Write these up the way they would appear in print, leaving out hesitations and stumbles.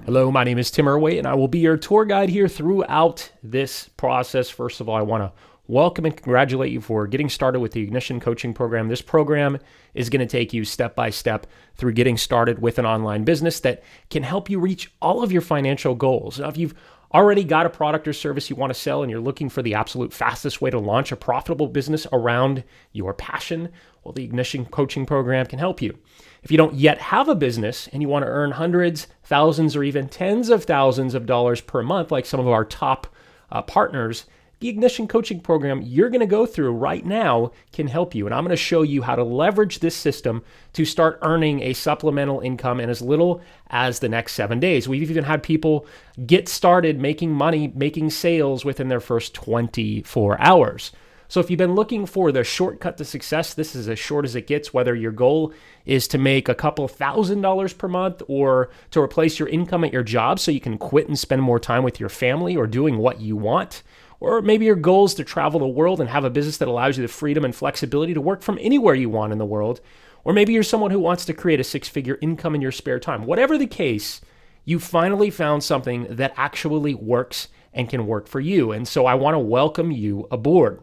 Hello, my name is Tim Irway, and I will be your tour guide here throughout this process. First of all, I want to welcome and congratulate you for getting started with the Ignition Coaching Program. This program is going to take you step by step through getting started with an online business that can help you reach all of your financial goals. Now, if you've already got a product or service you want to sell and you're looking for the absolute fastest way to launch a profitable business around your passion, well, the Ignition Coaching Program can help you. If you don't yet have a business and you want to earn hundreds, thousands, or even tens of thousands of dollars per month, like some of our top partners, the Ignition Coaching Program you're going to go through right now can help you. And I'm going to show you how to leverage this system to start earning a supplemental income in as little as the next 7 days. We've even had people get started making money, making sales within their first 24 hours. So if you've been looking for the shortcut to success, this is as short as it gets, whether your goal is to make a couple $1,000s per month or to replace your income at your job so you can quit and spend more time with your family or doing what you want. Or maybe your goal is to travel the world and have a business that allows you the freedom and flexibility to work from anywhere you want in the world. Or maybe you're someone who wants to create a six-figure income in your spare time. Whatever the case, you finally found something that actually works and can work for you. And so I want to welcome you aboard.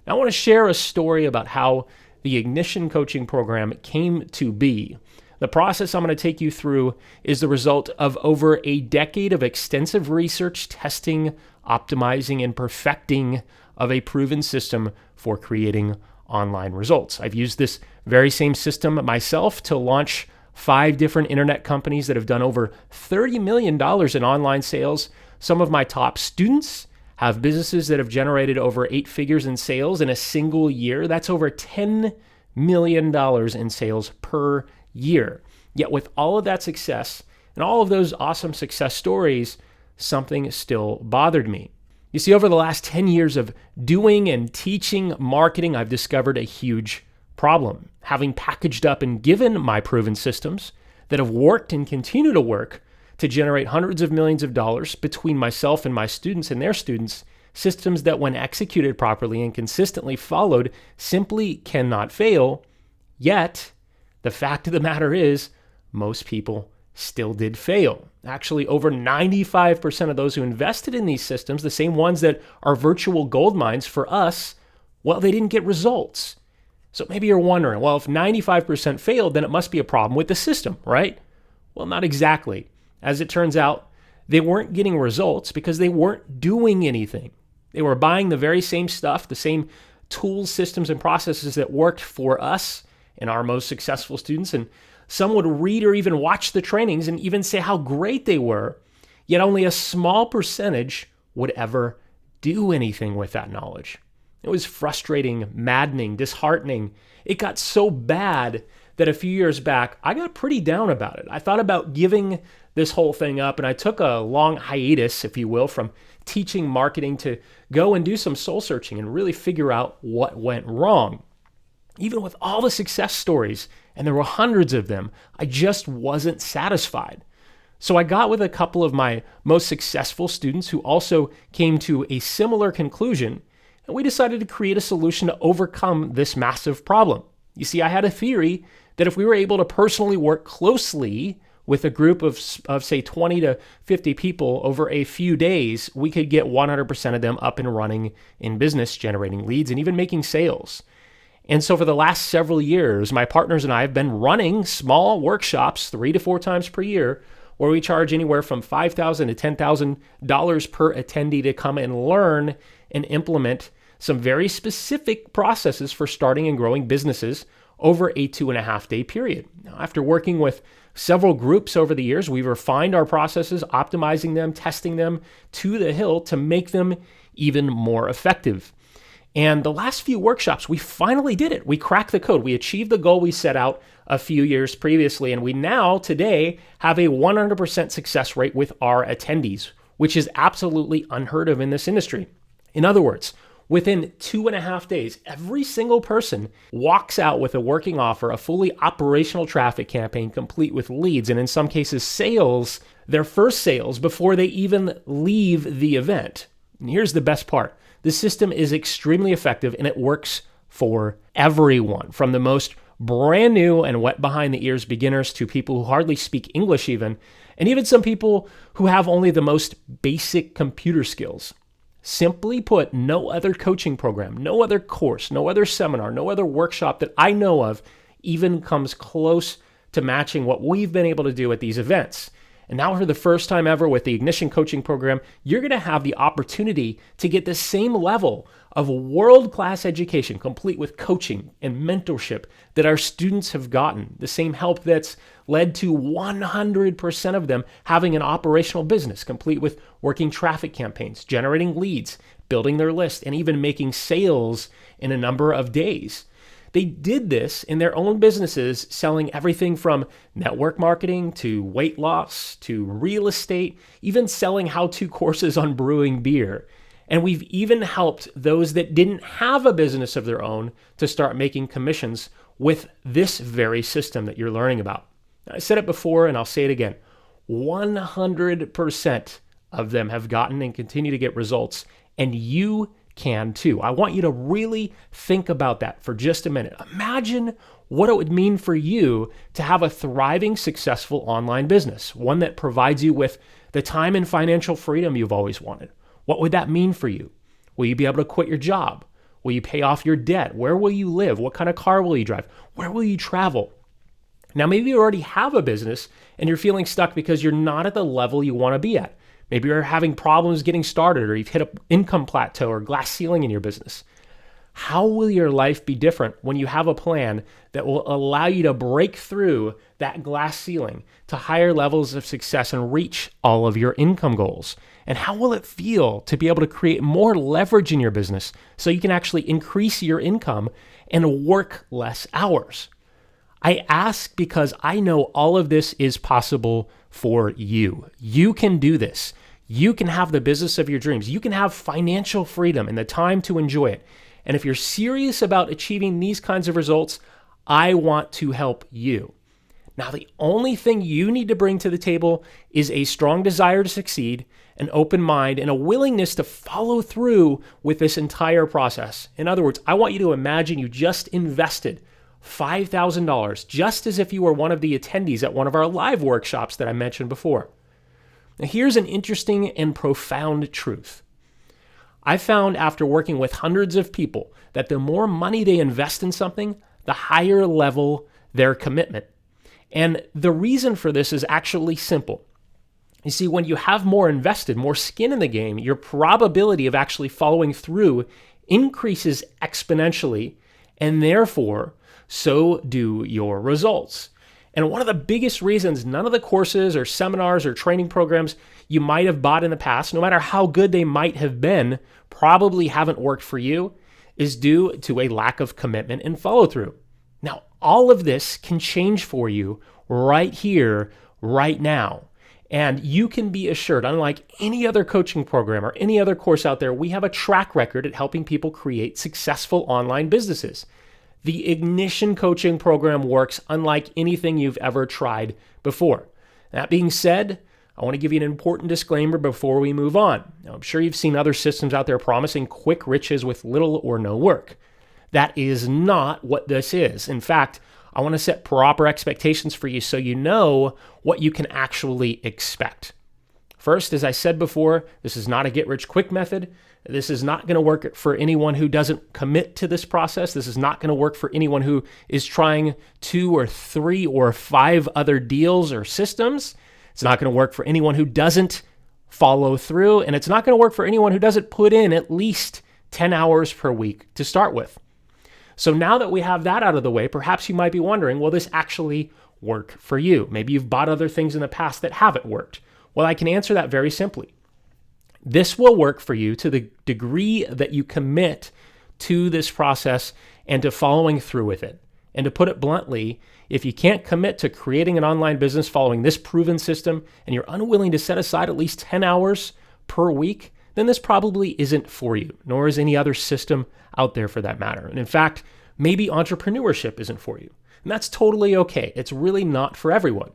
Now, I want to share a story about how the Ignition Coaching Program came to be. The process I'm going to take you through is the result of over a decade of extensive research, testing, optimizing, and perfecting of a proven system for creating online results. I've used this very same system myself to launch 5 different internet companies that have done over $30 million in online sales. Some of my top students have businesses that have generated over 8 figures in sales in a single year. That's over $10 million in sales per year. Yet with all of that success and all of those awesome success stories, something still bothered me. You see, over the last 10 years of doing and teaching marketing, I've discovered a huge problem. Having packaged up and given my proven systems that have worked and continue to work to generate hundreds of millions of dollars between myself and my students and their students, systems that when executed properly and consistently followed simply cannot fail. Yet, the fact of the matter is, most people still did fail. Actually, over 95% of those who invested in these systems, the same ones that are virtual gold mines for us, well, they didn't get results. So maybe you're wondering, well, if 95% failed, then it must be a problem with the system, right? Well, not exactly. As it turns out, they weren't getting results because they weren't doing anything. They were buying the very same stuff, the same tools, systems, and processes that worked for us and our most successful students. And some would read or even watch the trainings and even say how great they were, yet only a small percentage would ever do anything with that knowledge. It was frustrating, maddening, disheartening. It got so bad that a few years back, I got pretty down about it. I thought about giving this whole thing up, and I took a long hiatus, if you will, from teaching marketing to go and do some soul searching and really figure out what went wrong. Even with all the success stories, and there were hundreds of them, I just wasn't satisfied. So I got with a couple of my most successful students who also came to a similar conclusion, and we decided to create a solution to overcome this massive problem. You see, I had a theory that if we were able to personally work closely with a group of say 20 to 50 people over a few days, we could get 100% of them up and running in business, generating leads and even making sales. And so for the last several years, my partners and I have been running small workshops 3 to 4 times per year where we charge anywhere from $5,000 to $10,000 per attendee to come and learn and implement some very specific processes for starting and growing businesses over a 2.5-day period. Now, after working with several groups over the years, we've refined our processes, optimizing them, testing them to the hilt to make them even more effective. And the last few workshops, we finally did it. We cracked the code. We achieved the goal we set out a few years previously. And we now, today, have a 100% success rate with our attendees, which is absolutely unheard of in this industry. In other words, within 2.5 days, every single person walks out with a working offer, a fully operational traffic campaign complete with leads, and in some cases, sales, their first sales before they even leave the event. And here's the best part. The system is extremely effective and it works for everyone, from the most brand new and wet behind the ears beginners to people who hardly speak English even, and even some people who have only the most basic computer skills. Simply put, no other coaching program, no other course, no other seminar, no other workshop that I know of even comes close to matching what we've been able to do at these events. And now for the first time ever with the Ignition Coaching Program, you're going to have the opportunity to get the same level of world-class education, complete with coaching and mentorship that our students have gotten, the same help that's led to 100% of them having an operational business, complete with working traffic campaigns, generating leads, building their list, and even making sales in a number of days. They did this in their own businesses, selling everything from network marketing to weight loss to real estate, even selling how-to courses on brewing beer. And we've even helped those that didn't have a business of their own to start making commissions with this very system that you're learning about. I said it before and I'll say it again. 100% of them have gotten and continue to get results, and you can too. I want you to really think about that for just a minute. Imagine what it would mean for you to have a thriving, successful online business, one that provides you with the time and financial freedom you've always wanted. What would that mean for you? Will you be able to quit your job? Will you pay off your debt? Where will you live? What kind of car will you drive? Where will you travel? Now, maybe you already have a business and you're feeling stuck because you're not at the level you want to be at. Maybe you're having problems getting started, or you've hit an income plateau or glass ceiling in your business. How will your life be different when you have a plan that will allow you to break through that glass ceiling to higher levels of success and reach all of your income goals? And how will it feel to be able to create more leverage in your business so you can actually increase your income and work less hours? I ask because I know all of this is possible for you. You can do this. You can have the business of your dreams. You can have financial freedom and the time to enjoy it. And if you're serious about achieving these kinds of results, I want to help you. Now, the only thing you need to bring to the table is a strong desire to succeed, an open mind, and a willingness to follow through with this entire process. In other words, I want you to imagine you just invested $5,000, just as if you were one of the attendees at one of our live workshops that I mentioned before. Now, here's an interesting and profound truth. I found after working with hundreds of people that the more money they invest in something, the higher level their commitment. And the reason for this is actually simple. You see, when you have more invested, more skin in the game, your probability of actually following through increases exponentially, and therefore, so do your results. And one of the biggest reasons none of the courses or seminars or training programs you might have bought in the past, no matter how good they might have been, probably haven't worked for you, is due to a lack of commitment and follow through. Now, all of this can change for you right here, right now. And you can be assured, unlike any other coaching program or any other course out there, we have a track record at helping people create successful online businesses. The Ignition Coaching Program works unlike anything you've ever tried before. That being said, I want to give you an important disclaimer before we move on. Now, I'm sure you've seen other systems out there promising quick riches with little or no work. That is not what this is. In fact, I want to set proper expectations for you so you know what you can actually expect. First, as I said before, this is not a get-rich-quick method. This is not going to work for anyone who doesn't commit to this process. This is not going to work for anyone who is trying 2 or 3 or 5 other deals or systems. It's not going to work for anyone who doesn't follow through, and it's not going to work for anyone who doesn't put in at least 10 hours per week to start with. So now that we have that out of the way, perhaps you might be wondering, will this actually work for you? Maybe you've bought other things in the past that haven't worked. Well, I can answer that very simply. This will work for you to the degree that you commit to this process and to following through with it. And to put it bluntly, if you can't commit to creating an online business following this proven system and you're unwilling to set aside at least 10 hours per week, then this probably isn't for you, nor is any other system out there for that matter. And in fact, maybe entrepreneurship isn't for you. And that's totally okay. It's really not for everyone.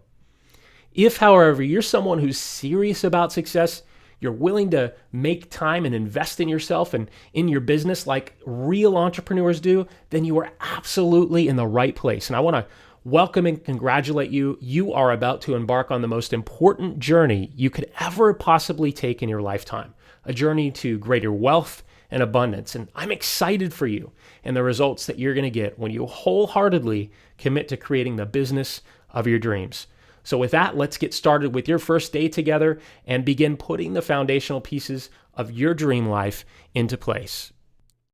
If, however, you're someone who's serious about success, you're willing to make time and invest in yourself and in your business like real entrepreneurs do, then you are absolutely in the right place. And I want to welcome and congratulate you. You are about to embark on the most important journey you could ever possibly take in your lifetime, a journey to greater wealth and abundance. And I'm excited for you and the results that you're going to get when you wholeheartedly commit to creating the business of your dreams. So with that, let's get started with your first day together and begin putting the foundational pieces of your dream life into place.